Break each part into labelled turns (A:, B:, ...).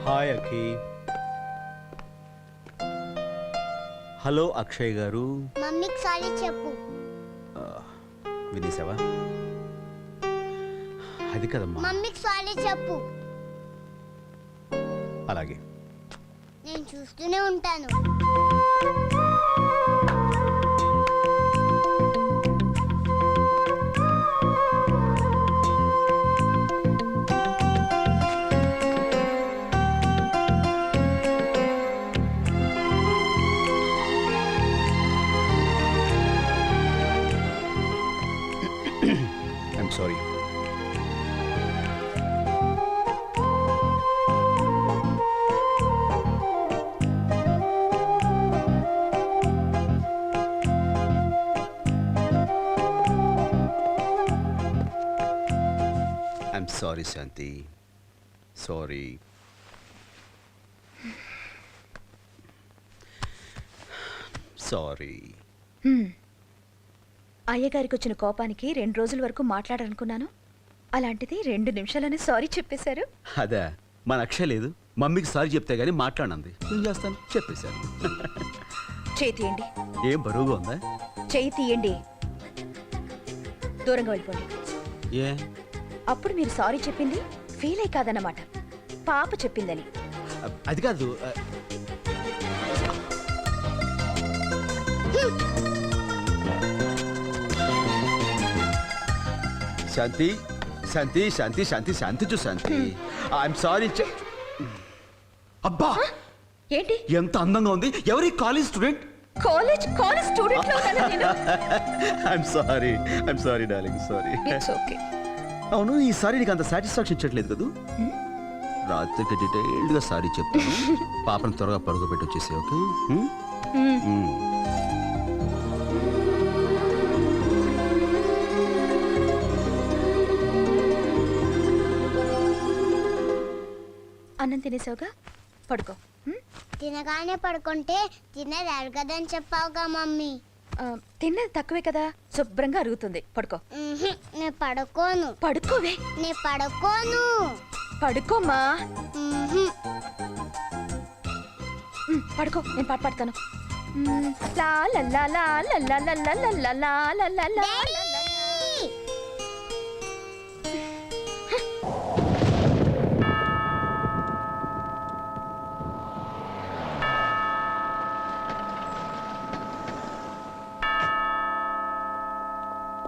A: Hi అఖి. Hello Akshay గారు.
B: మమ్మీకి sorry చెప్పు.
A: వినేసావా? అది కదమ్మా.
B: మమ్మీకి సారీ చెప్పు.
A: అలాగే.
B: నేను చూస్తూనే ఉంటాను.
A: I'm sorry. I'm sorry, Shanti. Sorry. Sorry.
C: అయ్యగారికి వచ్చిన కోపానికి 2 రోజుల వరకు మాట్లాడాలనుకున్నాను. అలాంటిది 2 నిమిషాలని సారీ చెప్పేశారు.
A: అదే మన అక్షయ్ లేదు, మమ్మీకి సారీ చెప్తే గానీ మాట్లాడంది. ఏం చేస్తాను, చెప్పేశాను.
C: చేయి తీయండి.
A: ఏం బరువుగా ఉందా?
C: చేయి తీయండి. దూరంగా వెళ్ళిపోండి.
A: ఏ
C: అప్పుడు మీరు సారీ చెప్పింది ఫీల్ అయి కాదన్నమాట, పాప చెప్పిందని.
A: అది కాదు. శాంతి శాంతి శాంతి శాంతి శాంతి చూ శాంతి. I'm sorry. అబ్బా
C: ఏంటి
A: ఎంత అందంగా ఉంది. ఎవరి కాలేజ్ స్టూడెంట్?
C: కాలేజ్ స్టూడెంట్ లో ఉన్నాను నేను.
A: I'm sorry darling, sorry.
C: It's okay.
A: అవును, ఈసారి నీకు అంత సాటిస్ఫాక్షన్ ఇచ్చట్లేదు కదా? రాత్రికి డీటెయిల్డ్ గా సారీ చెప్తాను. పాపను త్వరగా పడుకోబెట్టి వచ్చేసి. ఓకే?
C: అన్నం తినేసావుగా, పడుకో.
B: తినగానే పడుకుంటే తినేది అరగదని చెప్పావుగా మమ్మీ.
C: తిన్నది తక్కువే కదా, శుభ్రంగా అరుగుతుంది. పడుకో.
B: నేను పడుకోను.
C: పడుకోవే.
B: నేను పడుకోను.
C: పడుకోమ్మా. పడుకో, నేను పాట పాడతాను. లా లా లా లా లా లా లా లా లా లా లా లా లా.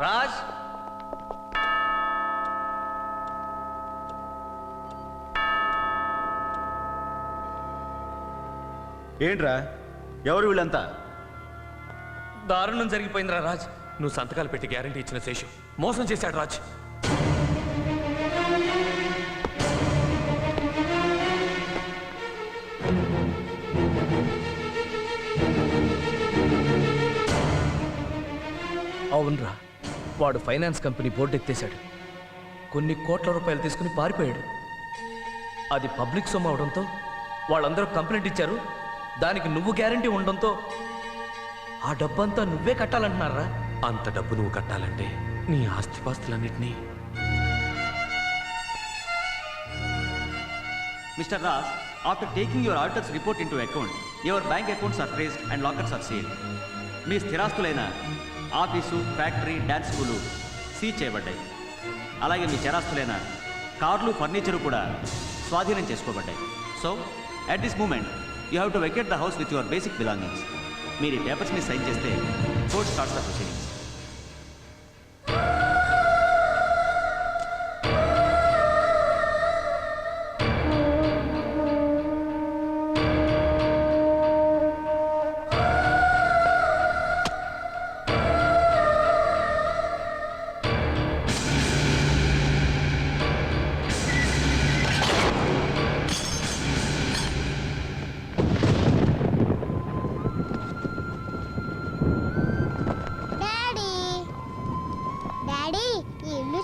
D: రాజ్,
A: ఏంట్రా, ఎవరు వీళ్ళంతా?
D: దారుణం జరిగిపోయిందిరా రాజ్. నువ్వు సంతకాలు పెట్టి గ్యారంటీ ఇచ్చిన శేషు మోసం చేశాడు రాజ్. అవునరా, వాడు ఫైనాన్స్ కంపెనీ బోర్డు ఎత్తేశాడు. కొన్ని కోట్ల రూపాయలు తీసుకుని పారిపోయాడు. అది పబ్లిక్ సొమ్ము అవడంతో వాళ్ళందరూ కంప్లైంట్ ఇచ్చారు. దానికి నువ్వు గ్యారంటీ ఉండడంతో ఆ డబ్బంతా నువ్వే కట్టాలంటున్నారా? అంత డబ్బు నువ్వు కట్టాలంటే నీ ఆస్తిపాస్తులన్నింటినీ.
E: Mr. Ras, after taking your auditor's report into account, your bank accounts are traced and lockers are sealed. మీ స్థిరాస్తులైన office, factory, dance school seize చేయబడ్డాయి. అలాగే మీ చరాస్తులైన కార్లు, ఫర్నిచరు కూడా స్వాధీనం చేసుకోబడ్డాయి. So at this moment you have to vacate the house with your basic belongings. మీరు ఈ పేపర్స్ని సైన్ చేస్తే కోర్ట్ స్టార్ట్స్ ద ప్రొసీడింగ్స్.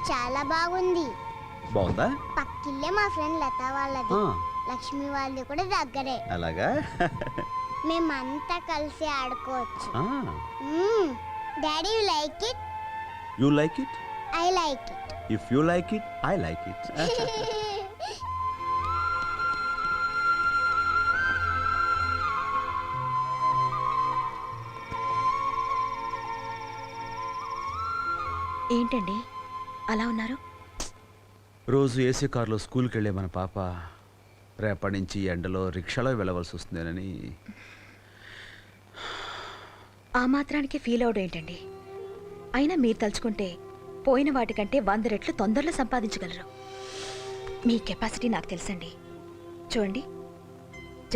B: చాలా బాగుంది.
A: బాగుందా?
B: పక్కిల్లే మా ఫ్రెండ్ లత వాళ్ళది, లక్ష్మి వాళ్ళది కూడా దగ్గరే.
A: అలాగా?
B: మేమంతా కలిసి ఆడుకోవచ్చు. Daddy you like it?
A: You like it?
B: I like it.
A: If you like it, I like it.
C: ఏంటండి అలా ఉన్నారు?
A: రోజు ఏసీ కారులో స్కూల్కి వెళ్ళే మన పాప రేపటి నుంచి ఎండలో రిక్షాలో వెళ్ళవలసి వస్తుందేనని.
C: ఆ మాత్రానికి ఫీల్ అవడం ఏంటండి? అయినా మీరు తలుచుకుంటే పోయిన వాటికంటే 100 రెట్లు తొందరలో సంపాదించగలరు. మీ కెపాసిటీ నాకు తెలుసండి. చూడండి,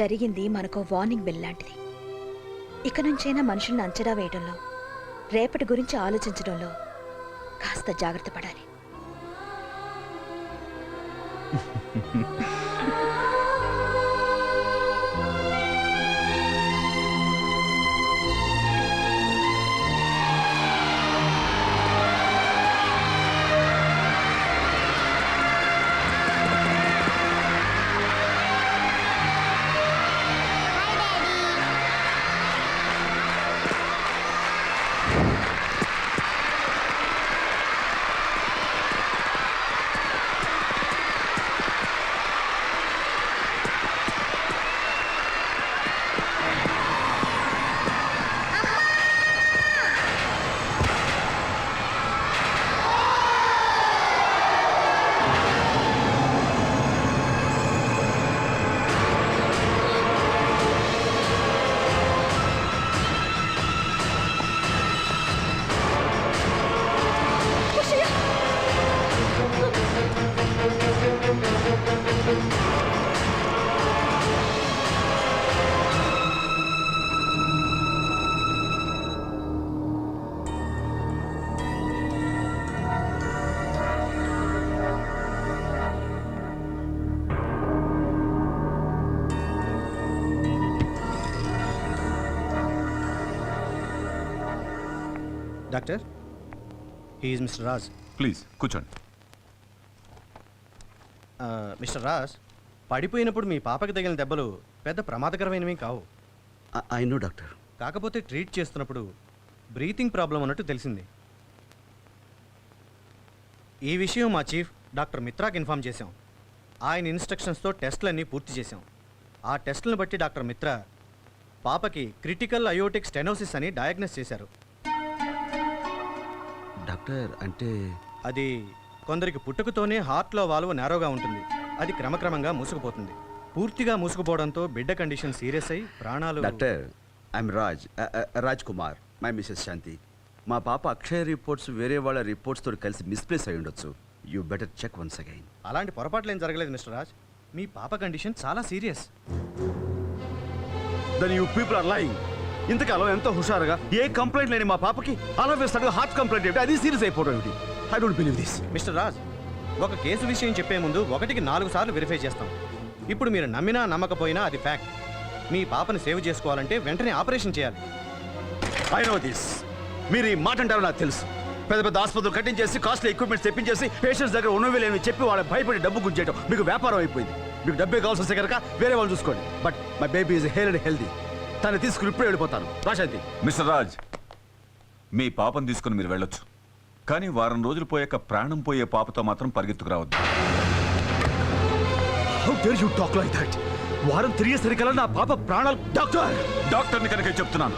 C: జరిగింది మనకు వార్నింగ్ బెల్ లాంటిది. ఇక నుంచైనా మనుషుల్ని అంచనా వేయడంలో, రేపటి గురించి ఆలోచించడంలో కాస్త జాగ్రత్త పడాలి.
F: Doctor, he is mister Raj.
G: Please కూర్చోండి.
F: మిస్టర్ రాజ్, పడిపోయినప్పుడు మీ పాపకి తగిలిన దెబ్బలు పెద్ద ప్రమాదకరమైనవి కావు.
A: I know doctor.
F: కాకపోతే ట్రీట్ చేస్తున్నప్పుడు బ్రీతింగ్ ప్రాబ్లం అన్నట్టు తెలిసింది. ఈ విషయం మా చీఫ్ డాక్టర్ మిత్రాకి ఇన్ఫామ్ చేశాం. ఆయన ఇన్స్ట్రక్షన్స్తో టెస్టులన్నీ పూర్తి చేశాం. ఆ టెస్టులను బట్టి డాక్టర్ మిత్రా పాపకి క్రిటికల్ అయోటిక్ స్టెనోసిస్ అని డయాగ్నోస్ చేశారు.
A: డాక్టర్ అంటే
F: అది కొందరికి పుట్టుకతోనే హార్ట్లో వాల్వ్ నేరోగా ఉంటుంది. అది క్రమక్రమంగా మూసుకుపోతుంది. పూర్తిగా మూసుకుపోవడంతో బిడ్డ కండిషన్ సీరియస్ అయి ప్రాణాలు.
A: Doctor, I'm Raj Kumar, my Mrs Shanti. మా పాప అక్షయ రిపోర్ట్స్ వేరే వాళ్ళ రిపోర్ట్స్ తోటి కలిసి మిస్ప్లేస్ అయి ఉండొచ్చు. You better check once again.
F: అలాంటి పొరపాట్లు ఏం జరగలేదు మిస్టర్ రాజ్. మీ పాప కండిషన్ చాలా serious.
A: Then you people are lying. ఇంతకాలం ఎంతో హుషారుగా ఏ కంప్లైంట్ లేని మా పాపకి అలా వేస్తాడు హార్ట్ కంప్లైంట్ ఏమిటి, అది సీరియస్ అయిపోవడం ఏమిటి? I don't believe this.
F: Mister Raj, ఒక కేసు విషయం చెప్పే ముందు 1కి 4 సార్లు వెరిఫై చేస్తాం. ఇప్పుడు మీరు నమ్మినా నమ్మకపోయినా అది ఫ్యాక్ట్. మీ పాపని సేవ్ చేసుకోవాలంటే వెంటనే ఆపరేషన్ చేయాలి.
A: I know this. మీరు ఈ మాట అంటారో నాకు తెలుసు. పెద్ద పెద్ద ఆసుపత్రులు కట్టించేసి కాస్ట్లీ ఎక్విప్మెంట్స్ తెప్పించేసి పేషెంట్స్ దగ్గర ఉన్నవి లేని చెప్పి వాళ్ళ భయపడి డబ్బు గుంజేయడం మీకు వ్యాపారం అయిపోయింది. మీకు డబ్బే కావాల్సి వస్తే కనుక వేరే వాళ్ళు చూసుకోండి. But my baby is healthy. తను తీసుకుని ఇప్పుడే వెళ్ళిపోతాను. రాశాంతి.
G: మిస్టర్ రాజ్, మీ పాపను తీసుకుని మీరు వెళ్ళొచ్చు, కానీ వారం రోజులు పోయాక ప్రాణం పోయే పాపతో మాత్రం పరిగెత్తుకురావద్దు.
A: How dare you talk like that? వారం తిరిగేసరికల్లా నా పాప ప్రాణాలు.
G: డాక్టర్ని కనుక చెప్తున్నాను.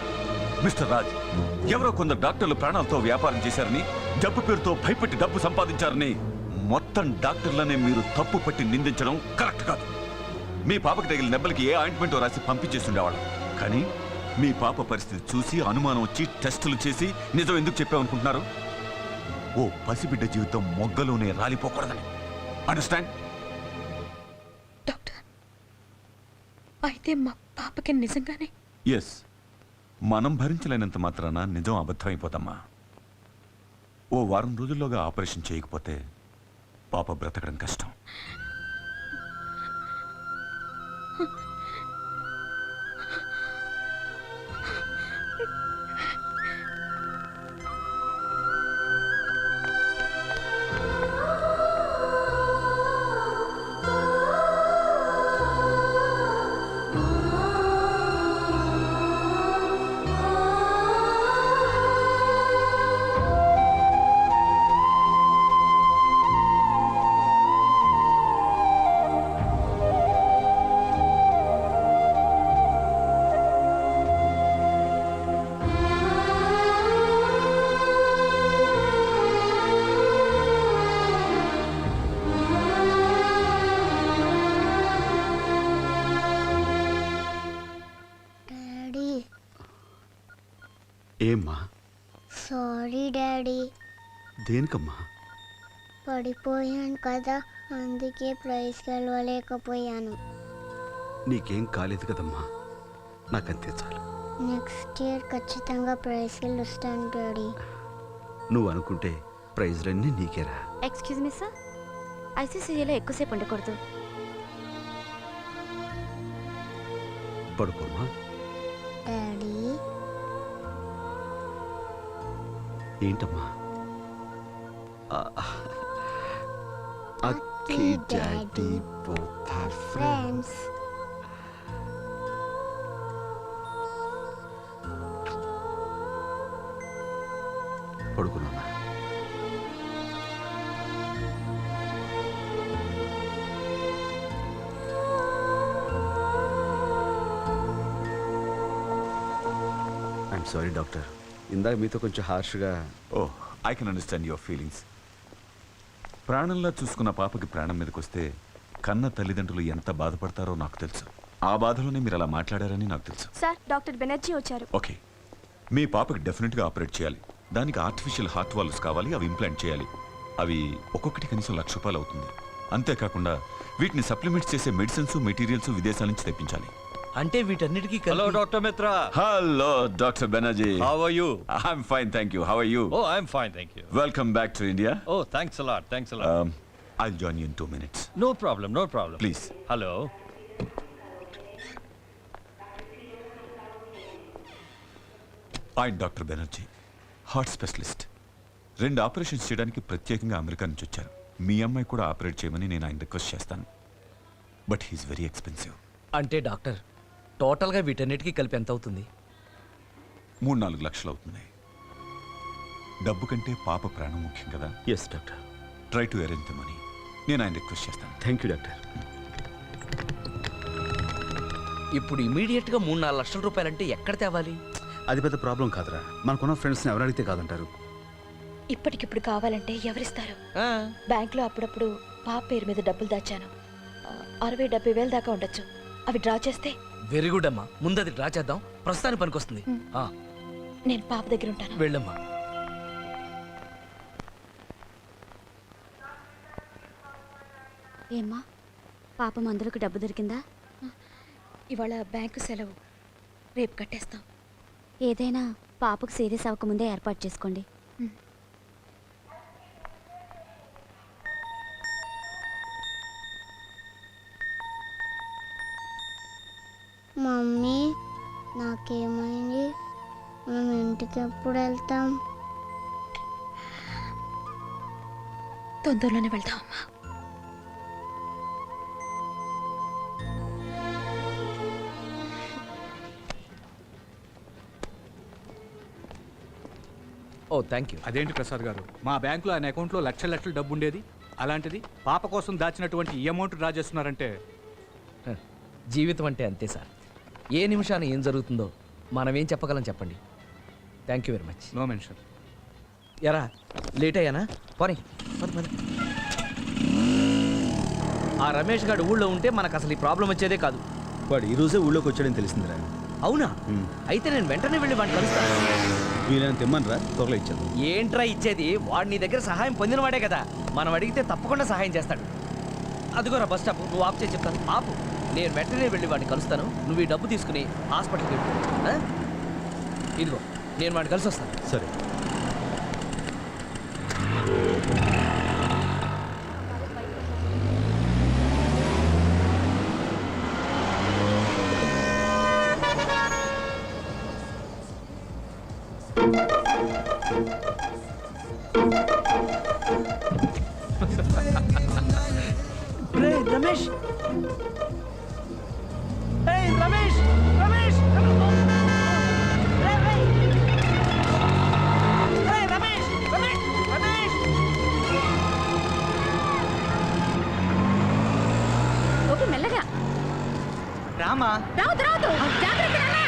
G: మిస్టర్ రాజ్, ఎవరో కొందరు డాక్టర్లు ప్రాణాలతో వ్యాపారం చేశారని, డబ్బు పేరుతో భయపెట్టి డబ్బు సంపాదించారని మొత్తం డాక్టర్లనే మీరు తప్పు పట్టి నిందించడం కరెక్ట్ కాదు. మీ పాపకి తగిలిన దెబ్బలకి ఏ ఆయింట్మెంట్ రాసి పంపించేసి ఉండేవాళ్ళం. కానీ మీ పాప పరిస్థితి చూసి అనుమానం వచ్చి టెస్టులు చేసి నిజం ఎందుకు చెప్పామనుకుంటున్నారు? ఓ పసిబిడ్డ జీవితం మొగ్గలోనే రాలిపోకూడదని. అండర్స్టాండ్?
C: డాక్టర్, అయితే మా పాపకి నిజంగానే?
G: ఎస్. మనం భరించలేనంత మాత్రాన నిజం అబద్ధం అయిపోతామా? ఓ వారం రోజుల్లోగా ఆపరేషన్ చేయకపోతే పాప బ్రతకడం కష్టం.
A: ఏమ్మా?
B: సారీ డాడీ,
A: దేనికమ్మా?
B: పడిపోయాను కదా, అందుకే ప్రైజ్ గెలవలేకపోయాను.
A: నీకేం కాలేదు కదమ్మా, నాకంతే చాలు.
B: నెక్స్ట్ ఇయర్ ఖచ్చితంగా ప్రైజ్ గెలుస్తాను డాడీ.
A: నువ్వు అనుకుంటే ప్రైజ్లన్నీ నీకేరా.
H: ఎక్స్క్యూజ్ మీ సార్, ఐసీసీలో ఎక్కువసేపు ఉండకూడదు.
A: పడుకోమ్మా.
B: డాడీ,
A: ఏంటమ్మా? Akki daddy both are friends.
B: Friends.
A: పడుకున్నా. ఐఎమ్ సారీ డాక్టర్, ఇందాక మీతో కొంచెం హార్ష్గా.
G: Oh, I can understand your feelings. ప్రాణంలా చూసుకున్న పాపకి ప్రాణం మీదకి వస్తే కన్న తల్లిదండ్రులు ఎంత బాధపడతారో నాకు తెలుసు. ఆ బాధలోనే మీరు అలా మాట్లాడారని నాకు తెలుసు.
H: సార్, డాక్టర్ బెనర్జీ వచ్చారు.
G: ఓకే, మీ పాపకి డెఫినెట్గా ఆపరేట్ చేయాలి. దానికి ఆర్టిఫిషియల్ హార్ట్ వాల్వ్స్ కావాలి, అవి ఇంప్లాంట్ చేయాలి. అవి ఒక్కొక్కటి కనీసం ₹1,00,000 అవుతుంది. అంతేకాకుండా వీటిని సప్లిమెంట్స్ చేసే మెడిసిన్స్, మెటీరియల్స్ విదేశాల నుంచి తెప్పించాలి.
D: అంటే వీటన్నిటికీ
I: Hello, Dr. Mitra.
G: Hello doctor Banerjee.
I: How are you?
G: I'm fine, thank you. How are you?
I: Oh, I'm fine, thank you.
G: Welcome back to India.
I: Oh, thanks a lot, thanks a lot.
G: I'll join you in 2 minutes.
I: No problem, no problem.
G: Please.
I: Hello.
G: ఆయన doctor Banerjee, heart specialist. 2 operations చేయడానికి ప్రత్యేకంగా America నుంచి వచ్చారు. మీ అమ్మాయి కూడా operate చేయమని నేను ఆయన రిక్వెస్ట్ చేస్తాను. But he's very expensive.
D: అంటే డాక్టర్, టోటల్గా వీటన్నిటికీ కలిపి ఎంత అవుతుంది?
G: 3-4 లక్షలు అవుతుంది. డబ్బు కంటే పాప ప్రాణం ముఖ్యం కదా.
A: Yes doctor.
G: Try to arrange the money. నేను ఆయన రిక్వెస్ట్ చేస్తాను.
A: Thank you doctor.
D: ఇప్పుడు ఇమీడియట్గా 3-4 లక్షల రూపాయలంటే ఎక్కడ తేవాలి?
A: అది పెద్ద ప్రాబ్లం కాదురా, మనకున్న ఫ్రెండ్స్ని ఎవరు అడిగితే కాదంటారు.
C: ఇప్పటికిప్పుడు కావాలంటే ఎవరిస్తారు?
D: ఆ,
C: బ్యాంక్లో అప్పుడప్పుడు పాప పేరు మీద డబ్బులు దాచాను. 60-70 వేలు దాకా ఉండొచ్చు. అవి డ్రా చేస్తే.
D: వెరీ గుడ్ అమ్మా, ముందు అది డ్రా చేద్దాం, ప్రస్తుతానికి పనికొస్తుంది. ఆ,
C: నేను పాప దగ్గర ఉంటాను.
D: వెళ్ళమ్మా.
H: ఏమ్మా, పాప మందులకు డబ్బు దొరికిందా?
C: ఇవాళ బ్యాంకు సెలవు, రేపు కట్టేస్తాం.
H: ఏదైనా పాపకు సీరియస్ అవ్వకముందే ఏర్పాటు చేసుకోండి.
B: మమ్మీ, నాకేమైంది? మనం ఇంటికి ఎప్పుడు వెళ్తాం?
C: తొందరలోనే వెళ్తాం అమ్మా.
D: ఓ, థ్యాంక్ యూ.
J: అదేంటి ప్రసాద్ గారు, మా బ్యాంకులో ఆయన అకౌంట్లో లక్షల లక్షల డబ్బు ఉండేది. అలాంటిది పాప కోసం దాచినటువంటి ఈ అమౌంట్ డ్రా చేస్తున్నారంటే.
D: జీవితం అంటే అంతే సార్, ఏ నిమిషాన ఏం జరుగుతుందో మనం ఏం చెప్పగలం చెప్పండి. Thank you very much.
J: No mention.
D: ఎరా, లేట్ అయ్యానా? పోనీ పద పద. ఆ రమేష్ గారు ఊళ్ళో ఉంటే మనకు అసలు ఈ ప్రాబ్లం వచ్చేదే కాదు.
A: వాడు ఈ రోజే ఊళ్ళోకి వచ్చాడని తెలిసిందిరా.
D: అవునా? అయితే నేను వెంటనే వెళ్ళి వాడిని కలుస్తాను.
A: వీళ్ళని తెమ్మనరా, త్వరలో ఇచ్చాను.
D: ఏంట్రా ఇచ్చేది? వాడు నీ దగ్గర సహాయం పొందినవాడే కదా, మనం అడిగితే తప్పకుండా సహాయం చేస్తాడు. అదిగోరా బస్ స్టాప్, నువ్వు ఆపు చేసి చెప్తాను. ఆపు, నేను వెంటనే వెళ్ళి వాడిని కలుస్తాను. నువ్వు ఈ డబ్బు తీసుకుని హాస్పిటల్కి వెళ్ళు. ఇదిగో, నేను వాడిని కలిసి వస్తాను.
A: సరే.
D: రే రమేష్, ఏయ్ రమేష్, రమేష్, రే, రే. ఏయ్ రమేష్, రమేష్, రమేష్.
H: ఓకే, మెల్లగా
J: రామా.
H: రావద్దు, రావద్దు, జాగ్రత్త నాన్న.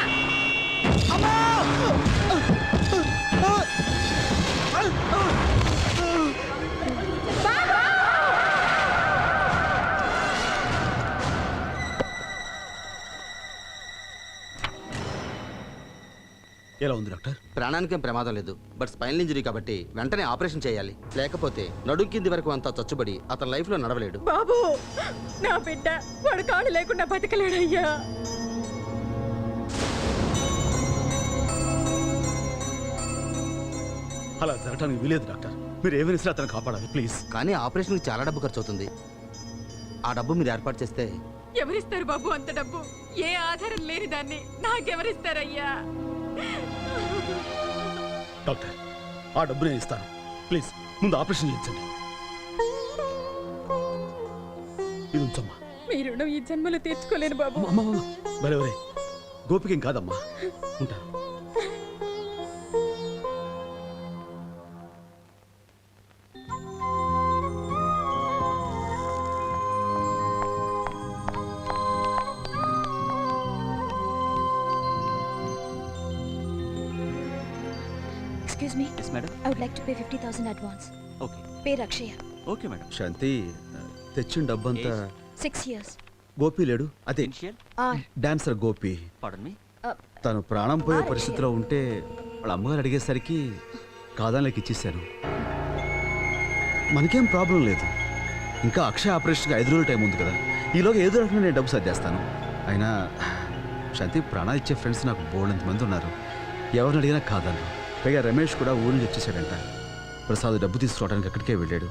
A: ఎలా ఎలా ఉంది డాక్టర్?
K: ప్రాణానికేం ప్రమాదం లేదు, బట్ స్పైనల్ ఇంజరీ కాబట్టి వెంటనే ఆపరేషన్ చేయాలి. లేకపోతే నడుం కింది వరకు అంతా చచ్చుబడి అతని లైఫ్లో నడవలేడు.
C: బాబు, నా బిడ్డ వాడు కాళ్ళు లేకుండా బతకలేడయ్యా.
A: అలా జరగడానికి వీలేదు డాక్టర్. మీరు ఏమైనా సరే అతను కాపాడాలి ప్లీజ్.
K: కానీ ఆపరేషన్కి చాలా డబ్బు ఖర్చు అవుతుంది. ఆ డబ్బు మీరు ఏర్పాటు చేస్తే.
C: ఎవరిస్తారు బాబు అంత డబ్బు? ఏ ఆధారం లేని దాన్ని నాకెవరిస్తారయ్యా?
A: డాక్టర్, ఆ డబ్బు నేను ఇస్తాను. ప్లీజ్ ముందు ఆపరేషన్ చేయించండి. ఇది ఉంచమ్మా.
C: మీ రుణం ఈ జన్మలో తీర్చుకోలేను బాబు.
A: బరే బరే, గోపికేం కాదమ్మా. ఉంటా.
C: Excuse me.
E: Yes, madam.
C: I would like to pay 50,000 advance.
E: Okay.
C: Pay Rakshaya.
E: Okay, madam.
A: శాంతి, తెచ్చిన డబ్బంతా
C: 6 years.
A: గోపి లేడు, అదే
E: Initial?
C: R.
A: Dancer Gopi.
E: Pardon me?
A: తను ప్రాణం పోయే పరిస్థితిలో ఉంటే వాళ్ళ అమ్మగారు అడిగేసరికి కాదానికి ఇచ్చేసాను. మనకేం ప్రాబ్లం లేదు. ఇంకా అక్షయ ఆపరేషన్కి 5 రోజులు టైం ఉంది కదా, ఈలోగా ఏదో రకంగా నేను డబ్బు సర్దేస్తాను. అయినా శాంతి, ప్రాణాలు ఇచ్చే ఫ్రెండ్స్ నాకు బోల్డంత మంది ఉన్నారు. ఎవరిని అడిగినా కాదన్నారు. పైగా రమేష్ కూడా ఊరి నుంచి వచ్చేసాడంట. ప్రసాద్ డబ్బు తీసుకురావడానికి అక్కడికే వెళ్ళాడు.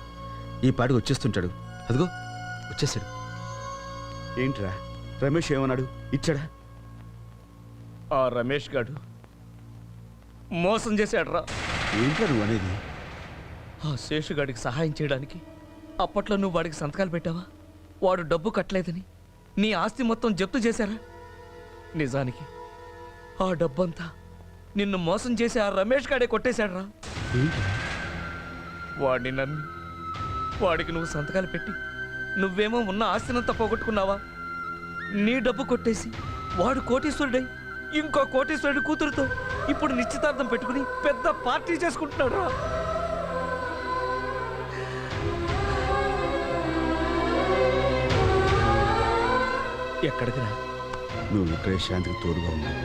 A: ఈ పాటికి వచ్చేస్తుంటాడు. అదిగో వచ్చేసాడు. ఏంట్రా రమేష్ ఏమన్నాడు? ఇచ్చాడా?
D: ఆ రమేష్ గాడు మోసం చేశాడ్రా.
A: ఏంట్రా నువ్వు అనేది?
D: ఆ శేషుగాడికి సహాయం చేయడానికి అప్పట్లో నువ్వు వాడికి సంతకాలు పెట్టావా? వాడు డబ్బు కట్టలేదని నీ ఆస్తి మొత్తం జప్తు చేశారా? నిజానికి ఆ డబ్బంతా నిన్ను మోసం చేసి ఆ రమేష్ గాడే కొట్టేశాడ్రా. వాడిని నమ్మి వాడికి నువ్వు సంతకాలు పెట్టి నువ్వేమో ఉన్న ఆస్తినంతా పోగొట్టుకున్నావా? నీ డబ్బు కొట్టేసి వాడు కోటీశ్వరుడై ఇంకో కోటీశ్వరుడి కూతురుతో ఇప్పుడు నిశ్చితార్థం పెట్టుకుని పెద్ద పార్టీ చేసుకుంటున్నాడు రా. ఎక్కడికి రా?
A: నువ్వు ఇక్కడే శాంతికి తోడుగా ఉన్నావు.